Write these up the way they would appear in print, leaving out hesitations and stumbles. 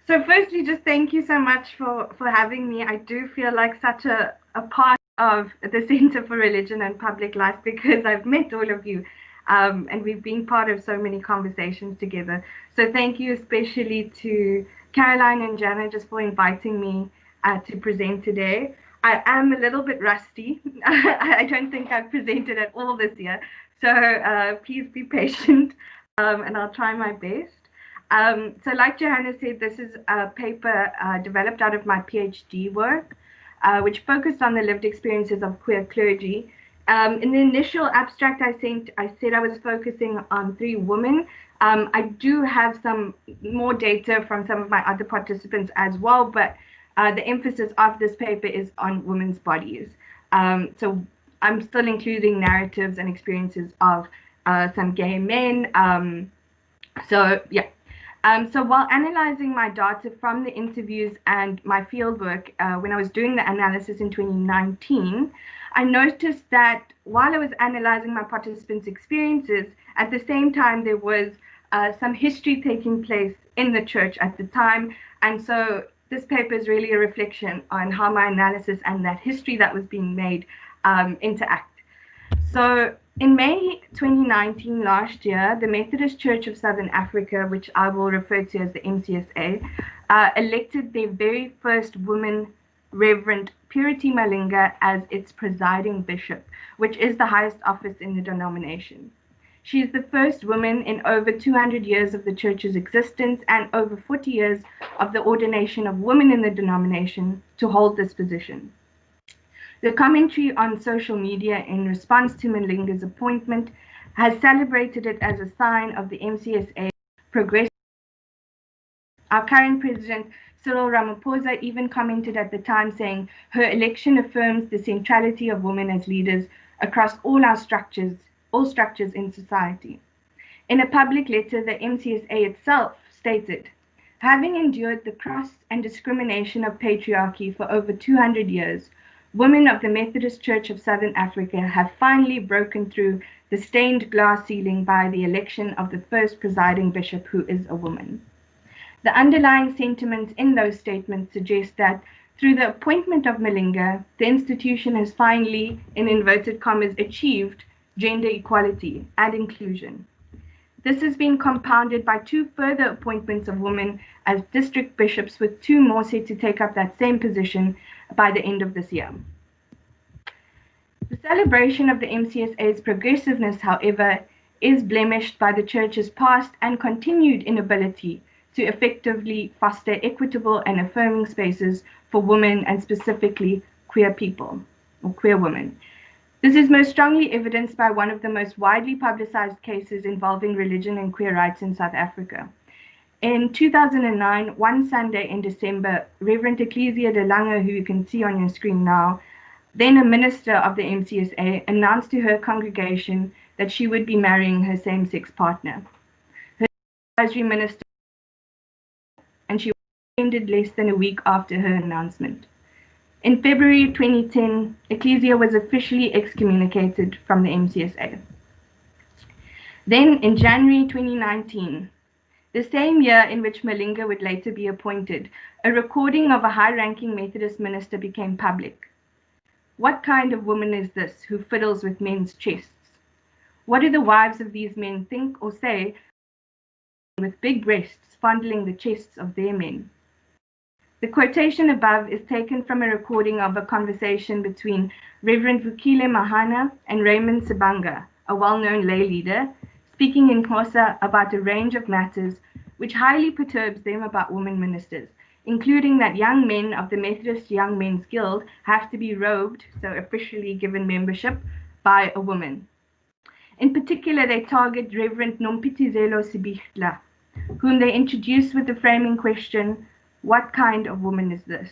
So firstly, just thank you so much for having me. I do feel like such a part of the Center for Religion and Public Life because I've met all of you, and we've been part of so many conversations together. So thank you especially to Caroline and Jana just for inviting me to present today. I am a little bit rusty. I don't think I've presented at all this year. So please be patient, and I'll try my best. So like Johanna said, this is a paper developed out of my PhD work, which focused on the lived experiences of queer clergy. In the initial abstract I said I was focusing on 3 women. I do have some more data from some of my other participants as well, but the emphasis of this paper is on women's bodies. So I'm still including narratives and experiences of some gay men. So yeah, so while analyzing my data from the interviews and my fieldwork, when I was doing the analysis in 2019, I noticed that while I was analyzing my participants' experiences, at the same time there was some history taking place in the church at the time. And so this paper is really a reflection on how my analysis and that history that was being made interact. So in May 2019, last year, the Methodist Church of Southern Africa, which I will refer to as the MCSA, elected their very first woman, Reverend Purity Malinga, as its presiding bishop, which is the highest office in the denomination. She is the first woman in over 200 years of the church's existence and over 40 years of the ordination of women in the denomination to hold this position. The commentary on social media in response to Malinga's appointment has celebrated it as a sign of the MCSA progress. Our current president, Cyril Ramaphosa, even commented at the time saying her election affirms the centrality of women as leaders across all structures in society. In a public letter, the MCSA itself stated, having endured the cross and discrimination of patriarchy for over 200 years, women of the Methodist Church of Southern Africa have finally broken through the stained glass ceiling by the election of the first presiding bishop who is a woman. The underlying sentiment in those statements suggests that through the appointment of Malinga, the institution has finally, in inverted commas, achieved gender equality and inclusion. This has been compounded by 2 further appointments of women as district bishops, with 2 more set to take up that same position by the end of this year. The celebration of the MCSA's progressiveness, however, is blemished by the Church's past and continued inability to effectively foster equitable and affirming spaces for women and specifically queer people or queer women. This is most strongly evidenced by one of the most widely publicized cases involving religion and queer rights in South Africa. In 2009, one Sunday in December, Reverend Ecclesia de Lange, who you can see on your screen now, then a minister of the MCSA, announced to her congregation that she would be marrying her same-sex partner. Her advisory minister, and she was ended less than a week after her announcement. In February 2010, Ecclesia was officially excommunicated from the MCSA. Then in January 2019, the same year in which Malinga would later be appointed, a recording of a high-ranking Methodist minister became public. What kind of woman is this who fiddles with men's chests? What do the wives of these men think or say with big breasts fondling the chests of their men? The quotation above is taken from a recording of a conversation between Reverend Vukile Mahana and Raymond Sibanga, a well-known lay leader, speaking in Xhosa about a range of matters which highly perturbs them about women ministers, including that young men of the Methodist Young Men's Guild have to be robed, so officially given membership, by a woman. In particular, they target Reverend Nompitizelo Sibichtla, whom they introduce with the framing question, what kind of woman is this?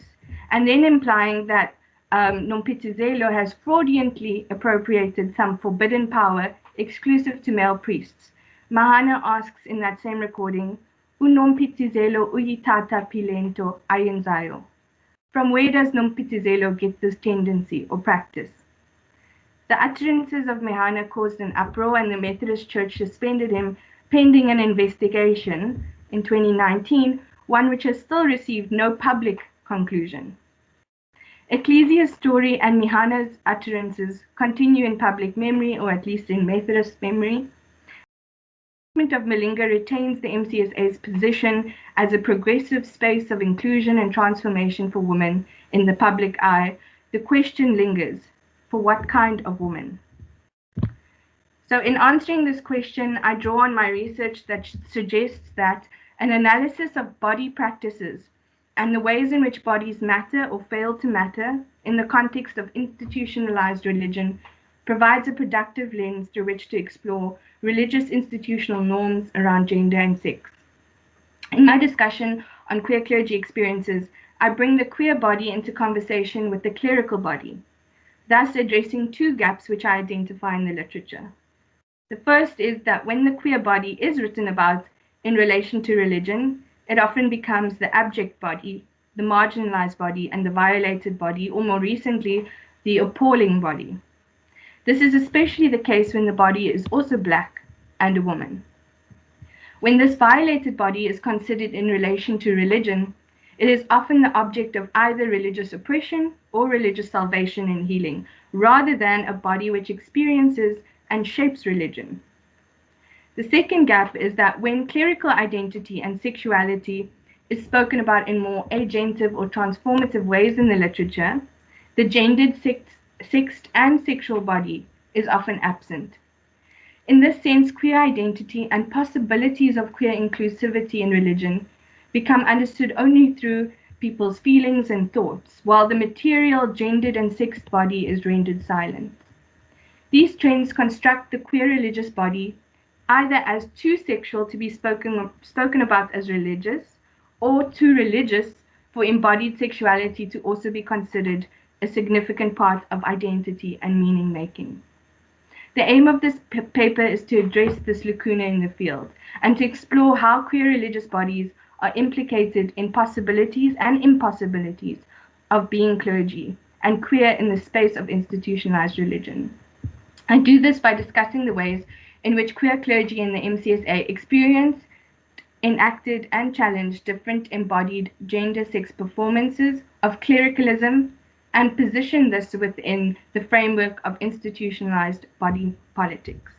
And then implying that Nompitizelo has fraudulently appropriated some forbidden power exclusive to male priests. Mahana asks in that same recording, Unompitizelo uyitata pilento ayenzayo. From where does Nompitizelo get this tendency or practice? The utterances of Mahana caused an uproar, and the Methodist Church suspended him pending an investigation in 2019, one which has still received no public conclusion. Ecclesia's story and Mihana's utterances continue in public memory, or at least in Methodist memory. The movement of Malinga retains the MCSA's position as a progressive space of inclusion and transformation for women in the public eye. The question lingers, for what kind of woman? So in answering this question, I draw on my research that suggests that an analysis of body practices and the ways in which bodies matter or fail to matter in the context of institutionalized religion provides a productive lens through which to explore religious institutional norms around gender and sex. In my discussion on queer clergy experiences, I bring the queer body into conversation with the clerical body, thus addressing two gaps which I identify in the literature. The first is that when the queer body is written about in relation to religion, it often becomes the abject body, the marginalized body, and the violated body, or more recently, the appalling body. This is especially the case when the body is also Black and a woman. When this violated body is considered in relation to religion, it is often the object of either religious oppression or religious salvation and healing, rather than a body which experiences and shapes religion. The second gap is that when clerical identity and sexuality is spoken about in more agentive or transformative ways in the literature, the gendered, sexed, and sexual body is often absent. In this sense, queer identity and possibilities of queer inclusivity in religion become understood only through people's feelings and thoughts, while the material, gendered, and sexed body is rendered silent. These trends construct the queer religious body either as too sexual to be spoken about as religious, or too religious for embodied sexuality to also be considered a significant part of identity and meaning making. The aim of this paper is to address this lacuna in the field and to explore how queer religious bodies are implicated in possibilities and impossibilities of being clergy and queer in the space of institutionalized religion. I do this by discussing the ways in which queer clergy in the MCSA experience, enacted, and challenged different embodied gender-sex performances of clericalism and position this within the framework of institutionalized body politics.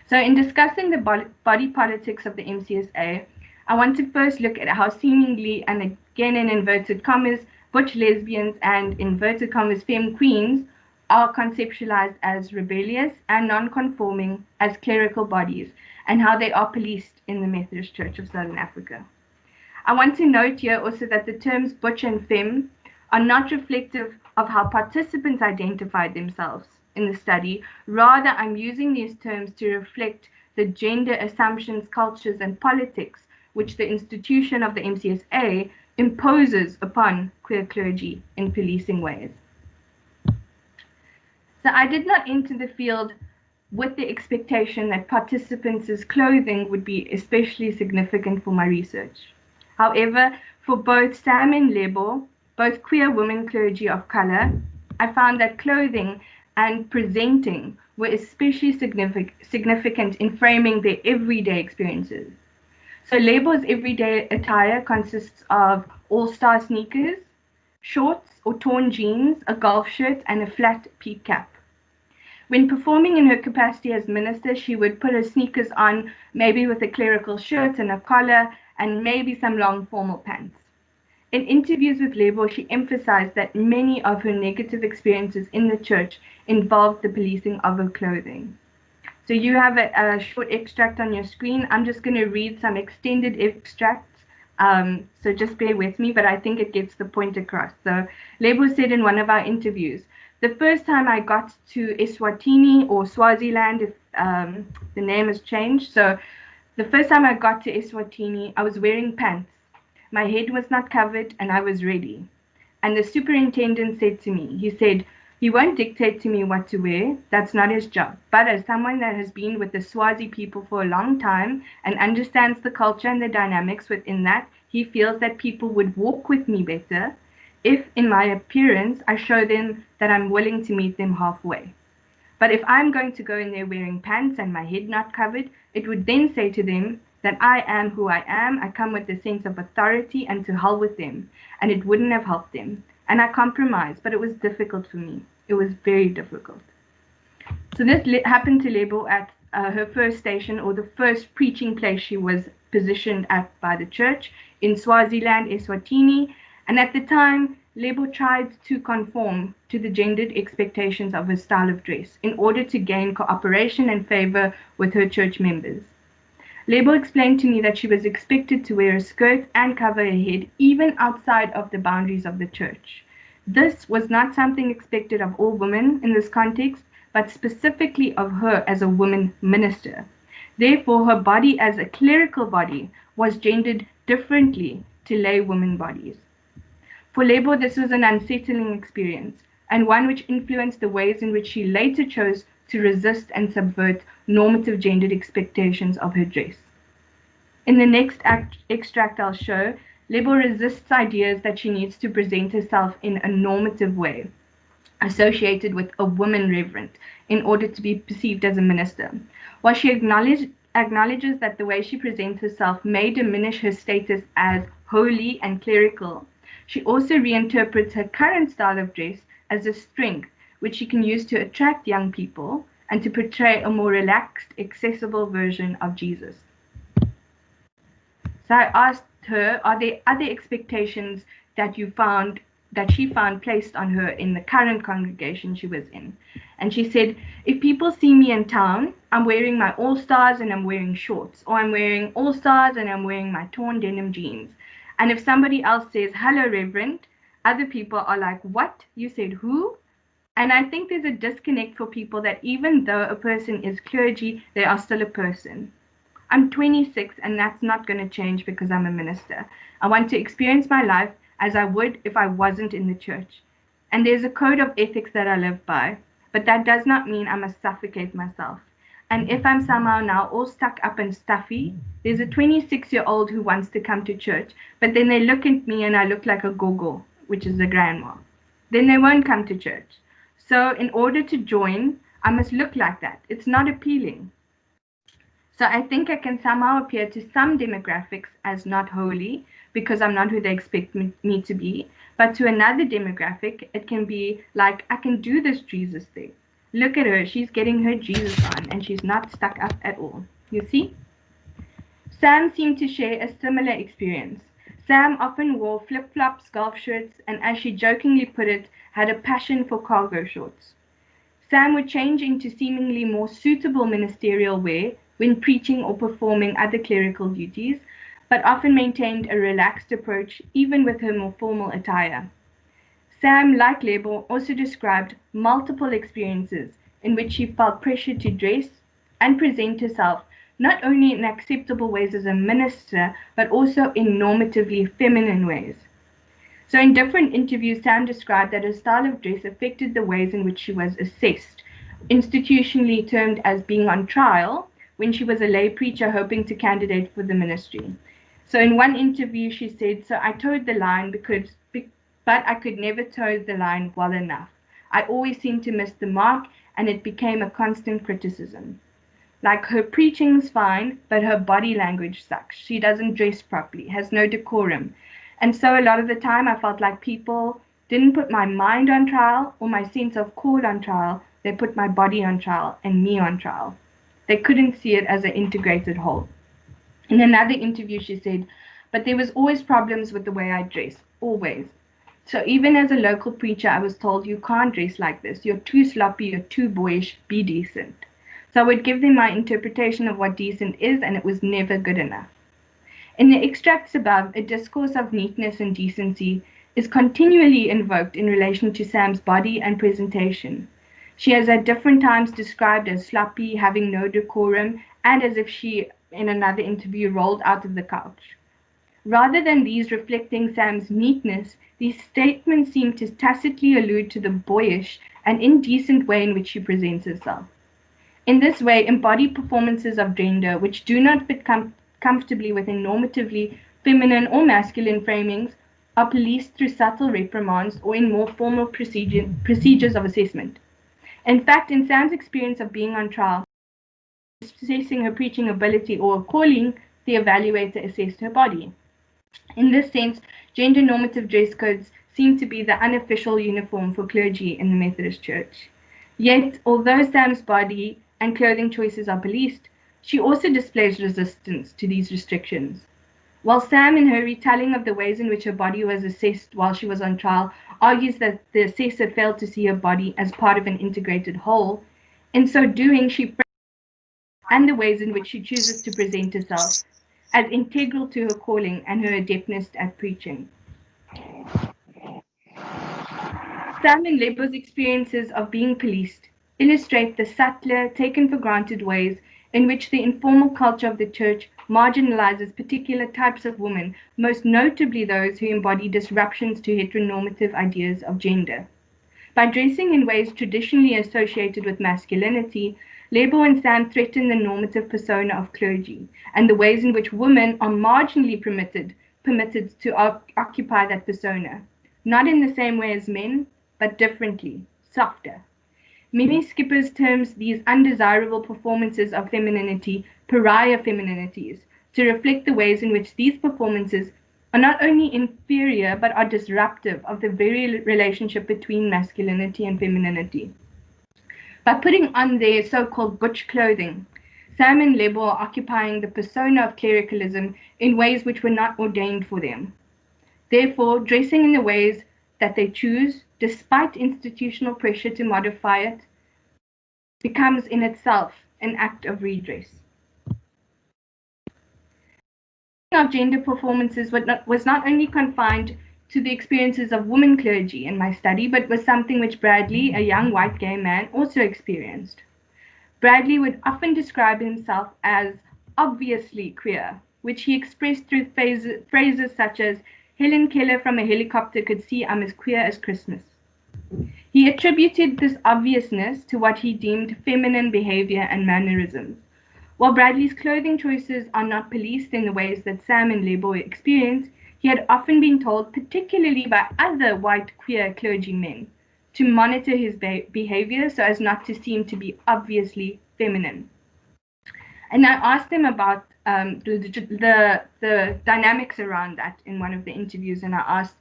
So in discussing the body politics of the MCSA, I want to first look at how seemingly, and again in inverted commas, Butch Lesbians and inverted commas Femme Queens are conceptualized as rebellious and non-conforming as clerical bodies, and how they are policed in the Methodist Church of Southern Africa. I want to note here also that the terms butch and femme are not reflective of how participants identified themselves in the study. Rather, I'm using these terms to reflect the gender assumptions, cultures, and politics which the institution of the MCSA imposes upon queer clergy in policing ways. So I did not enter the field with the expectation that participants' clothing would be especially significant for my research. However, for both Sam and Lebo, both queer women clergy of color, I found that clothing and presenting were especially significant in framing their everyday experiences. So Lebo's everyday attire consists of all-star sneakers, shorts or torn jeans, a golf shirt, and a flat peak cap. When performing in her capacity as minister, she would put her sneakers on, maybe with a clerical shirt and a collar, and maybe some long formal pants. In interviews with Lebo, she emphasized that many of her negative experiences in the church involved the policing of her clothing. So you have a short extract on your screen. I'm just going to read some extended extracts, so just bear with me, but I think it gets the point across. So Lebo said in one of our interviews, the first time I got to Eswatini or Swaziland, if the name has changed. So the first time I got to Eswatini, I was wearing pants. My head was not covered and I was ready. And the superintendent said to me, he said, he won't dictate to me what to wear. That's not his job. But as someone that has been with the Swazi people for a long time and understands the culture and the dynamics within that, he feels that people would walk with me better if in my appearance I show them that I'm willing to meet them halfway. But if I'm going to go in there wearing pants and my head not covered, it would then say to them that I am who I am. I come with a sense of authority, and to hell with them. And it wouldn't have helped them. And I compromised, but it was difficult for me. It was very difficult. So this happened to Lebo at her first station, or the first preaching place she was positioned at by the church in Swaziland, Eswatini. And at the time, Lebo tried to conform to the gendered expectations of her style of dress in order to gain cooperation and favor with her church members. Lebo explained to me that she was expected to wear a skirt and cover her head even outside of the boundaries of the church. This was not something expected of all women in this context, but specifically of her as a woman minister. Therefore, her body as a clerical body was gendered differently to lay women bodies. For Lebo, this was an unsettling experience, and one which influenced the ways in which she later chose to resist and subvert normative gendered expectations of her dress. In the next extract I'll show, Lebo resists ideas that she needs to present herself in a normative way, associated with a woman reverend, in order to be perceived as a minister. While she acknowledges that the way she presents herself may diminish her status as holy and clerical, she also reinterprets her current style of dress as a strength which she can use to attract young people and to portray a more relaxed, accessible version of Jesus. So I asked her, are there other expectations that she found placed on her in the current congregation she was in? And she said, if people see me in town, I'm wearing my all-stars and I'm wearing shorts, or I'm wearing all-stars and I'm wearing my torn denim jeans. And if somebody else says, hello, Reverend, other people are like, what? You said who? And I think there's a disconnect for people that even though a person is clergy, they are still a person. I'm 26 and that's not going to change because I'm a minister. I want to experience my life as I would if I wasn't in the church. And there's a code of ethics that I live by, but that does not mean I must suffocate myself. And if I'm somehow now all stuck up and stuffy, there's a 26-year-old who wants to come to church, but then they look at me and I look like a gogo, which is a grandma. Then they won't come to church. So in order to join, I must look like that. It's not appealing. So I think I can somehow appear to some demographics as not holy because I'm not who they expect me to be. But to another demographic, it can be like, I can do this Jesus thing. Look at her, she's getting her Jesus on and she's not stuck up at all. You see? Sam seemed to share a similar experience. Sam often wore flip-flops, golf shirts, and as she jokingly put it, had a passion for cargo shorts. Sam would change into seemingly more suitable ministerial wear when preaching or performing other clerical duties, but often maintained a relaxed approach even with her more formal attire. Sam, like Lebo, also described multiple experiences in which she felt pressure to dress and present herself not only in acceptable ways as a minister, but also in normatively feminine ways. So in different interviews, Sam described that her style of dress affected the ways in which she was assessed, institutionally termed as being on trial, when she was a lay preacher hoping to candidate for the ministry. So in one interview, she said, so I towed the line but I could never toe the line well enough. I always seemed to miss the mark, and it became a constant criticism. Like, her preaching's fine, but her body language sucks. She doesn't dress properly, has no decorum. And so a lot of the time I felt like people didn't put my mind on trial or my sense of call on trial. They put my body on trial and me on trial. They couldn't see it as an integrated whole. In another interview, she said, but there was always problems with the way I dress, always. So even as a local preacher, I was told, you can't dress like this. You're too sloppy, you're too boyish, be decent. So I would give them my interpretation of what decent is, and it was never good enough. In the extracts above, a discourse of neatness and decency is continually invoked in relation to Sam's body and presentation. She has at different times described as sloppy, having no decorum, and as if she, in another interview, rolled out of the couch. Rather than these reflecting Sam's neatness, these statements seem to tacitly allude to the boyish and indecent way in which she presents herself. In this way, embodied performances of gender which do not fit comfortably within normatively feminine or masculine framings are policed through subtle reprimands or in more formal procedures of assessment. In fact, in Sam's experience of being on trial, assessing her preaching ability or calling the evaluator assessed her body. In this sense, gender normative dress codes seem to be the unofficial uniform for clergy in the Methodist Church. Yet, although Sam's body and clothing choices are policed, she also displays resistance to these restrictions. While Sam, in her retelling of the ways in which her body was assessed while she was on trial, argues that the assessor failed to see her body as part of an integrated whole, in so doing, she and the ways in which she chooses to present herself as integral to her calling and her adeptness at preaching. Sam and Lebo's experiences of being policed illustrate the subtler, taken for granted ways in which the informal culture of the church marginalizes particular types of women, most notably those who embody disruptions to heteronormative ideas of gender. By dressing in ways traditionally associated with masculinity, Lebo and Sam threaten the normative persona of clergy and the ways in which women are marginally permitted to occupy that persona, not in the same way as men, but differently, softer. Mimi Skippers terms these undesirable performances of femininity pariah femininities to reflect the ways in which these performances are not only inferior but are disruptive of the very relationship between masculinity and femininity. By putting on their so-called butch clothing, Sam and Lebo are occupying the persona of clericalism in ways which were not ordained for them. Therefore, dressing in the ways that they choose, despite institutional pressure to modify it, becomes in itself an act of redress. Of gender performances was not only confined to the experiences of women clergy in my study, but was something which Bradley, a young white gay man, also experienced. Bradley would often describe himself as obviously queer, which he expressed through phrases such as, Helen Keller from a helicopter could see I'm as queer as Christmas. He attributed this obviousness to what he deemed feminine behavior and mannerisms. While Bradley's clothing choices are not policed in the ways that Sam and Lebo experienced, he had often been told, particularly by other white queer clergymen, to monitor his behavior so as not to seem to be obviously feminine. And I asked him about the dynamics around that in one of the interviews, and I asked,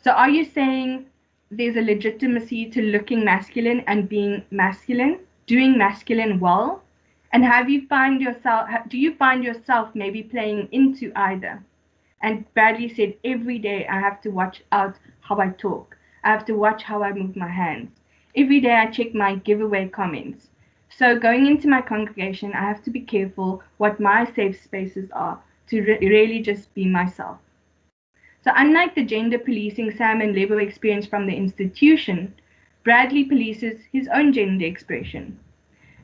so are you saying there's a legitimacy to looking masculine and being masculine, doing masculine well? And do you find yourself maybe playing into either? And Bradley said, every day I have to watch out how I talk. I have to watch how I move my hands. Every day I check my giveaway comments. So going into my congregation, I have to be careful what my safe spaces are to really just be myself. So unlike the gender policing Sam and Lebo experienced from the institution, Bradley polices his own gender expression.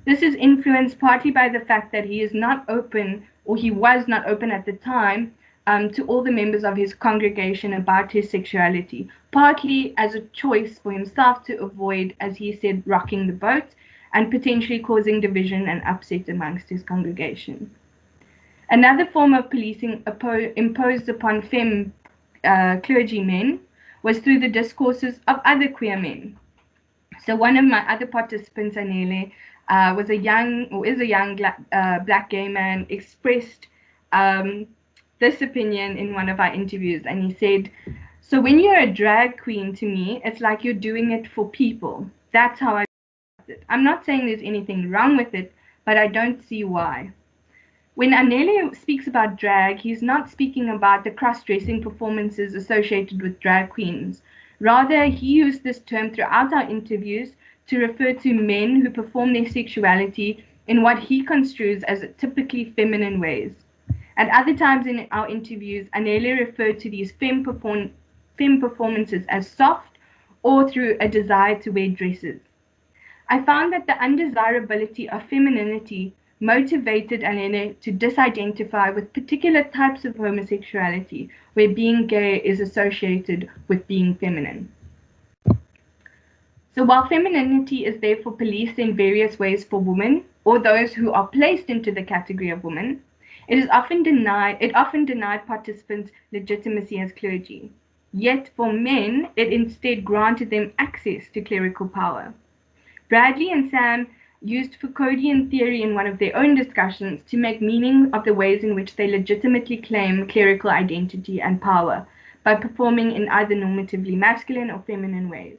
This is influenced partly by the fact that he is not open, or he was not open at the time, to all the members of his congregation about his sexuality, partly as a choice for himself to avoid, as he said, rocking the boat and potentially causing division and upset amongst his congregation. Another form of policing imposed upon femme clergymen was through the discourses of other queer men. So one of my other participants, Anele, is a young black gay man, expressed this opinion in one of our interviews, and he said, so when you're a drag queen, to me, it's like you're doing it for people. That's how I it. I'm not saying there's anything wrong with it, but I don't see why. When Anele speaks about drag, he's not speaking about the cross-dressing performances associated with drag queens. Rather, he used this term throughout our interviews to refer to men who perform their sexuality in what he construes as typically feminine ways. At other times in our interviews, Anele referred to these femme performances as soft or through a desire to wear dresses. I found that the undesirability of femininity motivated Anele to disidentify with particular types of homosexuality where being gay is associated with being feminine. So while femininity is therefore policed in various ways for women or those who are placed into the category of women, it often denied participants legitimacy as clergy. Yet for men, it instead granted them access to clerical power. Bradley and Sam used Foucauldian theory in one of their own discussions to make meaning of the ways in which they legitimately claim clerical identity and power by performing in either normatively masculine or feminine ways.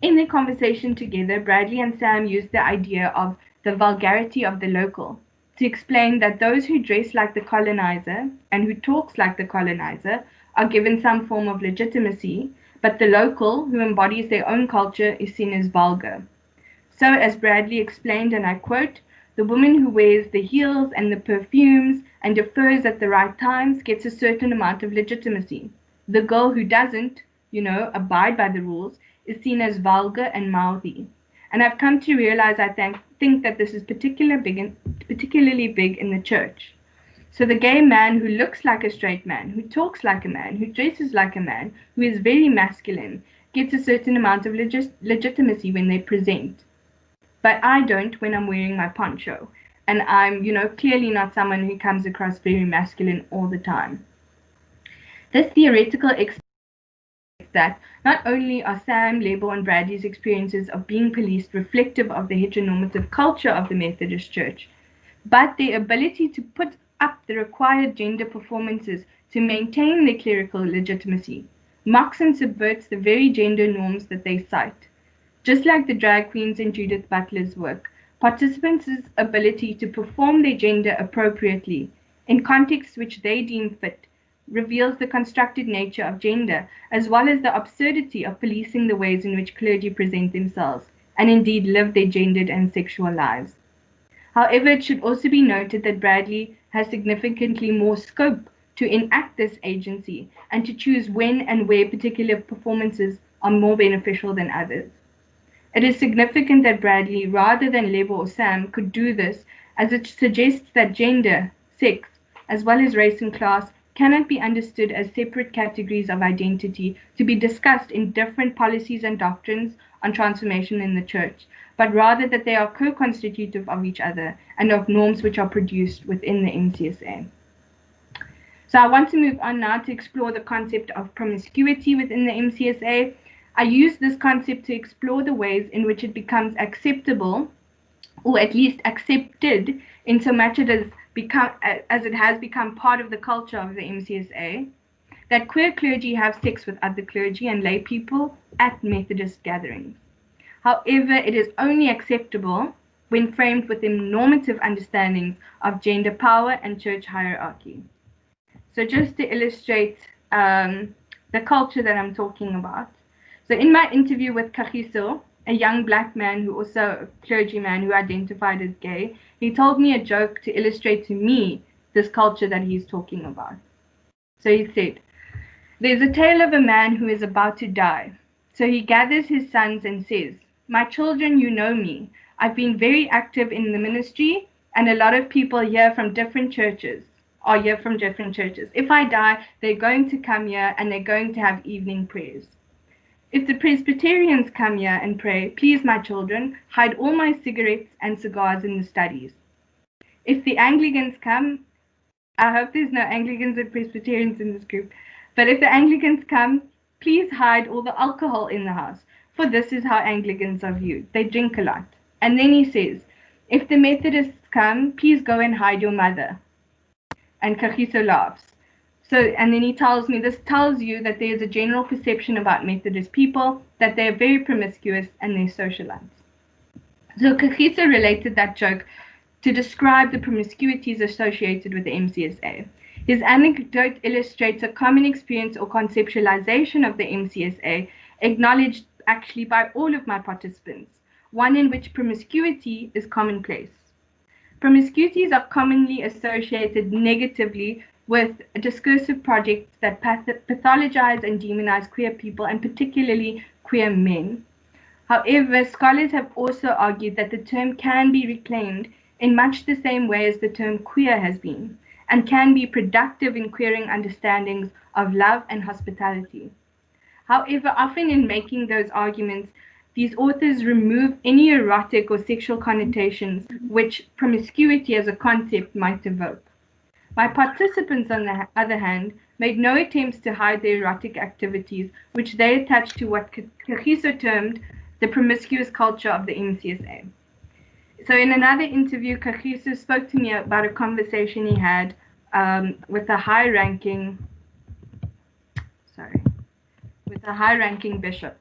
In their conversation together, Bradley and Sam used the idea of the vulgarity of the local to explain that those who dress like the colonizer and who talks like the colonizer are given some form of legitimacy, but the local, who embodies their own culture, is seen as vulgar. So, as Bradley explained, and I quote, the woman who wears the heels and the perfumes and defers at the right times gets a certain amount of legitimacy. The girl who doesn't, abide by the rules is seen as vulgar and mouthy. And I've come to realize, think that this is particularly big in the church. So the gay man who looks like a straight man, who talks like a man, who dresses like a man, who is very masculine, gets a certain amount of legitimacy when they present. But I don't when I'm wearing my poncho. And I'm, clearly not someone who comes across very masculine all the time. This theoretical that not only are Sam, Lebo, and Bradley's experiences of being policed reflective of the heteronormative culture of the Methodist Church, but their ability to put up the required gender performances to maintain their clerical legitimacy mocks and subverts the very gender norms that they cite. Just like the drag queens in Judith Butler's work, participants' ability to perform their gender appropriately in contexts which they deem fit reveals the constructed nature of gender, as well as the absurdity of policing the ways in which clergy present themselves, and indeed live their gendered and sexual lives. However, it should also be noted that Bradley has significantly more scope to enact this agency and to choose when and where particular performances are more beneficial than others. It is significant that Bradley, rather than Lebo or Sam, could do this, as it suggests that gender, sex, as well as race and class cannot be understood as separate categories of identity to be discussed in different policies and doctrines on transformation in the church, but rather that they are co-constitutive of each other and of norms which are produced within the MCSA. So I want to move on now to explore the concept of promiscuity within the MCSA. I use this concept to explore the ways in which it becomes acceptable, or at least accepted, in so much as it has become part of the culture of the MCSA, that queer clergy have sex with other clergy and lay people at Methodist gatherings. However, it is only acceptable when framed within normative understandings of gender power and church hierarchy. So just to illustrate the culture that I'm talking about. So in my interview with Kagiso, a young black man who also a clergyman who identified as gay, he told me a joke to illustrate to me this culture that he's talking about. So he said, there's a tale of a man who is about to die. So he gathers his sons and says, my children, you know me. I've been very active in the ministry, and a lot of people here from different churches are here from different churches. If I die, they're going to come here and they're going to have evening prayers. If the Presbyterians come here and pray, please, my children, hide all my cigarettes and cigars in the studies. If the Anglicans come, I hope there's no Anglicans and Presbyterians in this group, but if the Anglicans come, please hide all the alcohol in the house, for this is how Anglicans are viewed. They drink a lot. And then he says, if the Methodists come, please go and hide your mother. And Kagiso laughs. So, and then he tells me, this tells you that there's a general perception about Methodist people, that they're very promiscuous and they're socialites. So Kagiso related that joke to describe the promiscuities associated with the MCSA. His anecdote illustrates a common experience or conceptualization of the MCSA, acknowledged actually by all of my participants, one in which promiscuity is commonplace. Promiscuities are commonly associated negatively with discursive projects that pathologize and demonize queer people, and particularly queer men. However, scholars have also argued that the term can be reclaimed in much the same way as the term queer has been, and can be productive in queering understandings of love and hospitality. However, often in making those arguments, these authors remove any erotic or sexual connotations which promiscuity as a concept might evoke. My participants, on the other hand, made no attempts to hide their erotic activities, which they attached to what Kagiso termed the promiscuous culture of the MCSA. So in another interview, Kagiso spoke to me about a conversation he had with a high-ranking bishop.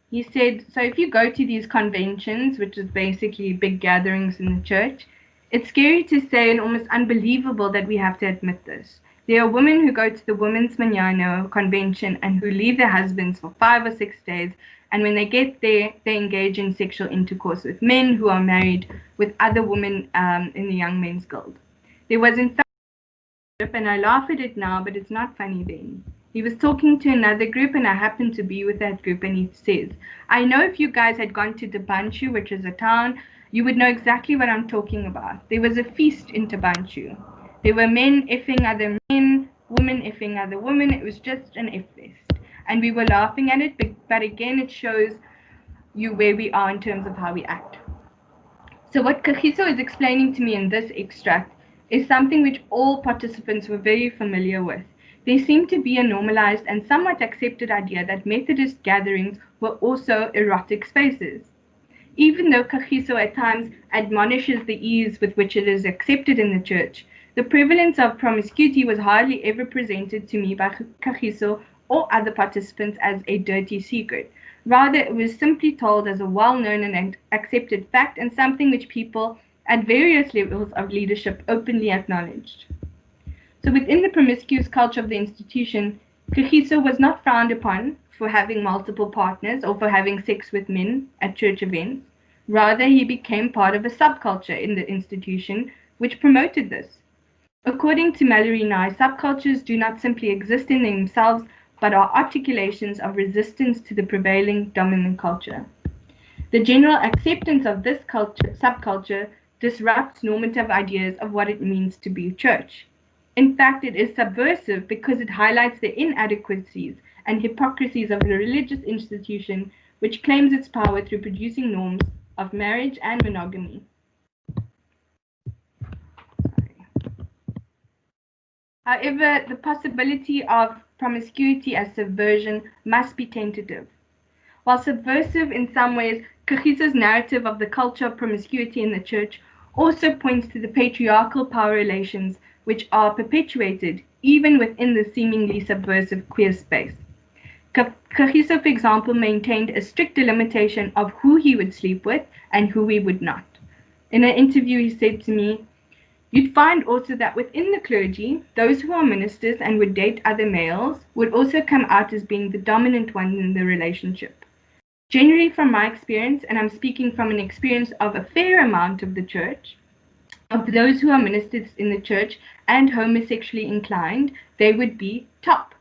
He said, so if you go to these conventions, which is basically big gatherings in the church, it's scary to say and almost unbelievable that we have to admit this. There are women who go to the Women's Manano convention and who leave their husbands for 5 or 6 days, and when they get there, they engage in sexual intercourse with men who are married with other women in the Young Men's Guild. There was in fact, and I laugh at it now, but it's not funny then. He was talking to another group, and I happened to be with that group, and he says, I know if you guys had gone to Tabanchu, which is a town, you would know exactly what I'm talking about. There was a feast in Tabanchu. There were men effing other men, women effing other women. It was just an F fest. And we were laughing at it, but again, it shows you where we are in terms of how we act. So what Kagiso is explaining to me in this extract is something which all participants were very familiar with. There seemed to be a normalized and somewhat accepted idea that Methodist gatherings were also erotic spaces. Even though Kagiso at times admonishes the ease with which it is accepted in the church, the prevalence of promiscuity was hardly ever presented to me by Kagiso or other participants as a dirty secret. Rather, it was simply told as a well-known and accepted fact and something which people at various levels of leadership openly acknowledged. So within the promiscuous culture of the institution, Kagiso was not frowned upon for having multiple partners or for having sex with men at church events. Rather, he became part of a subculture in the institution which promoted this. According to Mallory Nye, subcultures do not simply exist in themselves, but are articulations of resistance to the prevailing dominant culture. The general acceptance of this subculture disrupts normative ideas of what it means to be church. In fact, it is subversive because it highlights the inadequacies and hypocrisies of the religious institution which claims its power through producing norms of marriage and monogamy. However, the possibility of promiscuity as subversion must be tentative. While subversive in some ways, Kagiso's narrative of the culture of promiscuity in the church also points to the patriarchal power relations which are perpetuated even within the seemingly subversive queer space. Kagiso, for example, maintained a strict delimitation of who he would sleep with and who he would not. In an interview, he said to me, you'd find also that within the clergy, those who are ministers and would date other males would also come out as being the dominant one in the relationship. Generally, from my experience, and I'm speaking from an experience of a fair amount of the church, of those who are ministers in the church and homosexually inclined, they would be top.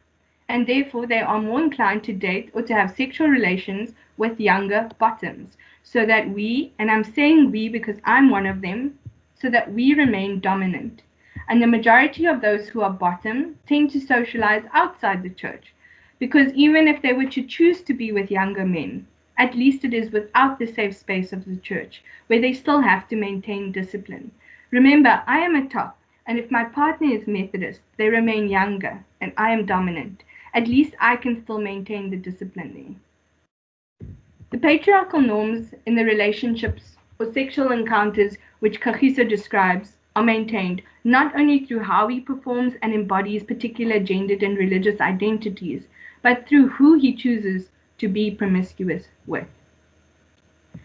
And therefore, they are more inclined to date or to have sexual relations with younger bottoms. So that we, and I'm saying we because I'm one of them, so that we remain dominant. And the majority of those who are bottom tend to socialize outside the church, because even if they were to choose to be with younger men, at least it is without the safe space of the church, where they still have to maintain discipline. Remember, I am a top, and if my partner is Methodist, they remain younger, and I am dominant. At least I can still maintain the discipline there. The patriarchal norms in the relationships or sexual encounters which Kagiso describes are maintained not only through how he performs and embodies particular gendered and religious identities, but through who he chooses to be promiscuous with.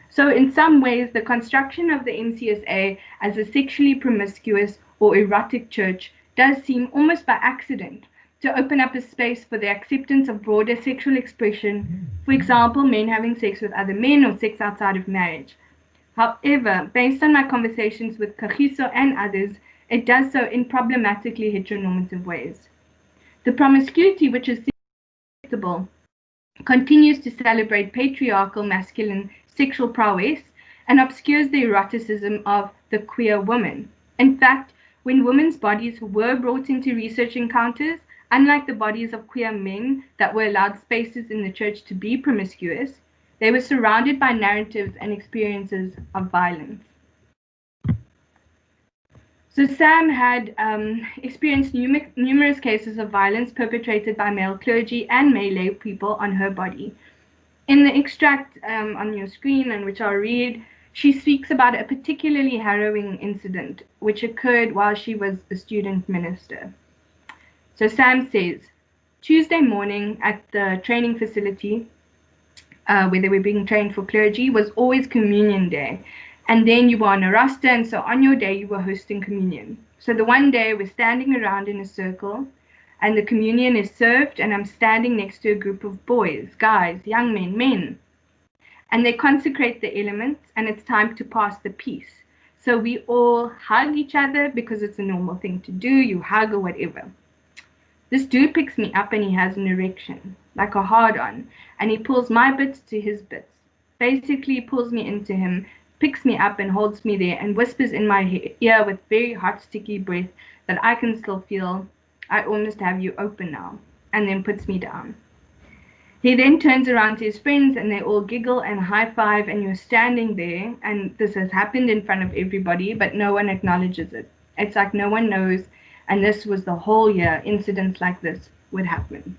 So in some ways, the construction of the MCSA as a sexually promiscuous or erotic church does seem almost by accident to open up a space for the acceptance of broader sexual expression, for example, men having sex with other men or sex outside of marriage. However, based on my conversations with Kagiso and others, it does so in problematically heteronormative ways. The promiscuity, which is acceptable, continues to celebrate patriarchal masculine sexual prowess and obscures the eroticism of the queer woman. In fact, when women's bodies were brought into research encounters, unlike the bodies of queer men that were allowed spaces in the church to be promiscuous, they were surrounded by narratives and experiences of violence. So Sam had experienced numerous cases of violence perpetrated by male clergy and male lay people on her body. In the extract on your screen, and which I'll read, She speaks about a particularly harrowing incident which occurred while she was a student minister. So Sam says, Tuesday morning at the training facility, where they were being trained for clergy, was always communion day. And then you were on a roster, and so on your day you were hosting communion. So the one day we're standing around in a circle, and the communion is served, and I'm standing next to a group of boys, guys, young men, men. And they consecrate the elements, and it's time to pass the peace. So we all hug each other because it's a normal thing to do. You hug or whatever. This dude picks me up and he has an erection, like a hard-on, and he pulls my bits to his bits. Basically, he pulls me into him, picks me up and holds me there, and whispers in my ear with very hot, sticky breath that I can still feel. I almost have you open now, and then puts me down. He then turns around to his friends and they all giggle and high-five, and you're standing there, and this has happened in front of everybody, but no one acknowledges it. It's like no one knows, and this was the whole year incidents like this would happen.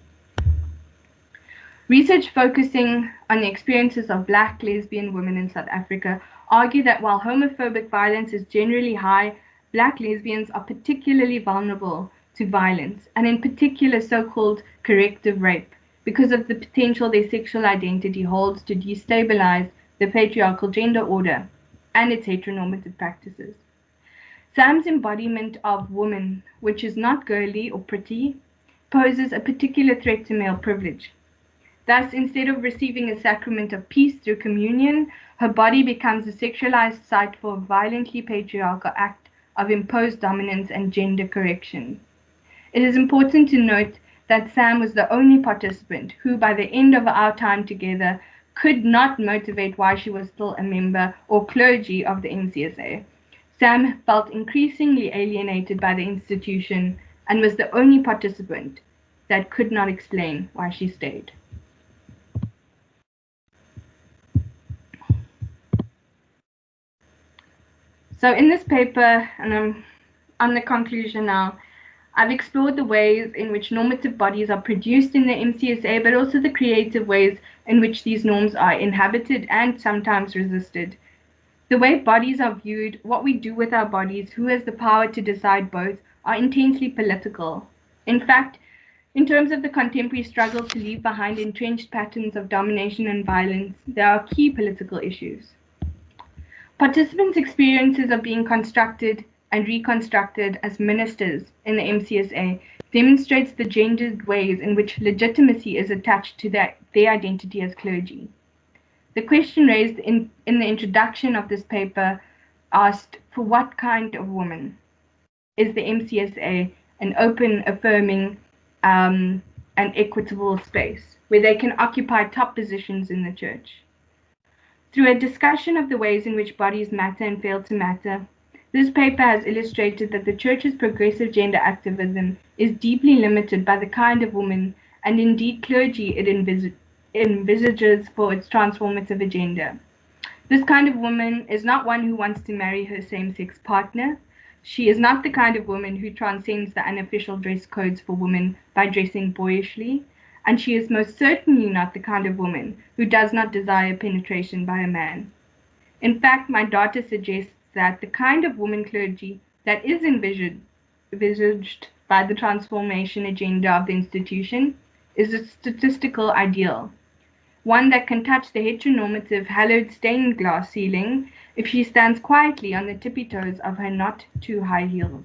Research focusing on the experiences of Black lesbian women in South Africa argue that while homophobic violence is generally high, Black lesbians are particularly vulnerable to violence, and in particular so-called corrective rape, because of the potential their sexual identity holds to destabilize the patriarchal gender order and its heteronormative practices. Sam's embodiment of woman, which is not girly or pretty, poses a particular threat to male privilege. Thus, instead of receiving a sacrament of peace through communion, her body becomes a sexualized site for a violently patriarchal act of imposed dominance and gender correction. It is important to note that Sam was the only participant who, by the end of our time together, could not motivate why she was still a member or clergy of the MCSA. Sam felt increasingly alienated by the institution and was the only participant that could not explain why she stayed. So in this paper, and I'm on the conclusion now, I've explored the ways in which normative bodies are produced in the MCSA, but also the creative ways in which these norms are inhabited and sometimes resisted. The way bodies are viewed, what we do with our bodies, who has the power to decide both, are intensely political. In fact, in terms of the contemporary struggle to leave behind entrenched patterns of domination and violence, there are key political issues. Participants' experiences of being constructed and reconstructed as ministers in the MCSA demonstrates the gendered ways in which legitimacy is attached to their identity as clergy. The question raised in the introduction of this paper asked, for what kind of woman is the MCSA an open, affirming, and equitable space where they can occupy top positions in the church? Through a discussion of the ways in which bodies matter and fail to matter, this paper has illustrated that the Church's progressive gender activism is deeply limited by the kind of woman, and indeed clergy, it envisages for its transformative agenda. This kind of woman is not one who wants to marry her same-sex partner. She is not the kind of woman who transcends the unofficial dress codes for women by dressing boyishly, and she is most certainly not the kind of woman who does not desire penetration by a man. In fact, my data suggests that the kind of woman clergy that is envisaged by the transformation agenda of the institution is a statistical ideal, one that can touch the heteronormative hallowed stained glass ceiling if she stands quietly on the tippy toes of her not too high heels.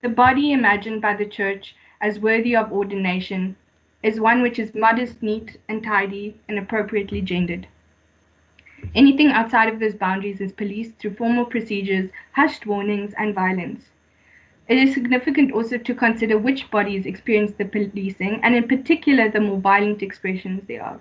The body imagined by the Church as worthy of ordination is one which is modest, neat, and tidy, and appropriately gendered. Anything outside of those boundaries is policed through formal procedures, hushed warnings, and violence. It is significant also to consider which bodies experience the policing, and in particular the more violent expressions thereof.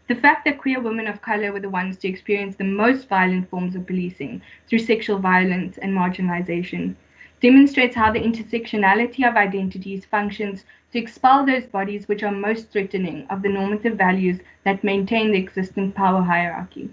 The fact that queer women of color were the ones to experience the most violent forms of policing through sexual violence and marginalization demonstrates how the intersectionality of identities functions to expel those bodies which are most threatening of the normative values that maintain the existing power hierarchy.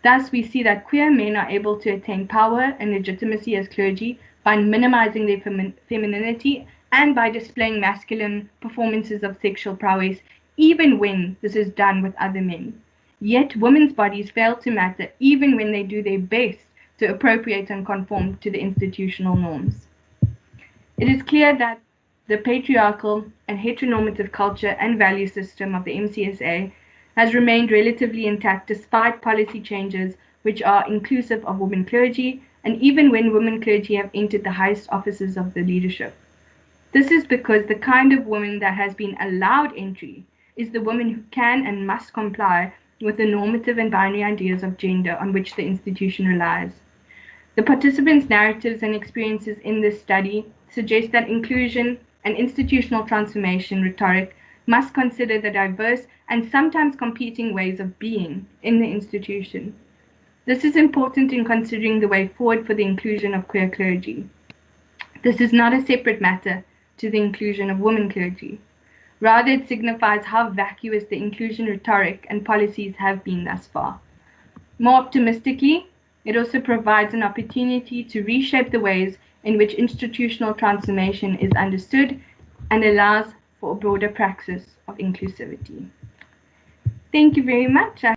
Thus, we see that queer men are able to attain power and legitimacy as clergy by minimizing their femininity and by displaying masculine performances of sexual prowess, even when this is done with other men. Yet women's bodies fail to matter even when they do their best to appropriate and conform to the institutional norms. It is clear that the patriarchal and heteronormative culture and value system of the MCSA has remained relatively intact despite policy changes which are inclusive of women clergy, and even when women clergy have entered the highest offices of the leadership. This is because the kind of woman that has been allowed entry is the woman who can and must comply with the normative and binary ideas of gender on which the institution relies. The participants' narratives and experiences in this study suggest that inclusion and institutional transformation rhetoric must consider the diverse and sometimes competing ways of being in the institution. This is important in considering the way forward for the inclusion of queer clergy. This is not a separate matter to the inclusion of women clergy. Rather, it signifies how vacuous the inclusion rhetoric and policies have been thus far. More optimistically, it also provides an opportunity to reshape the ways in which institutional transformation is understood and allows for a broader praxis of inclusivity. Thank you very much. I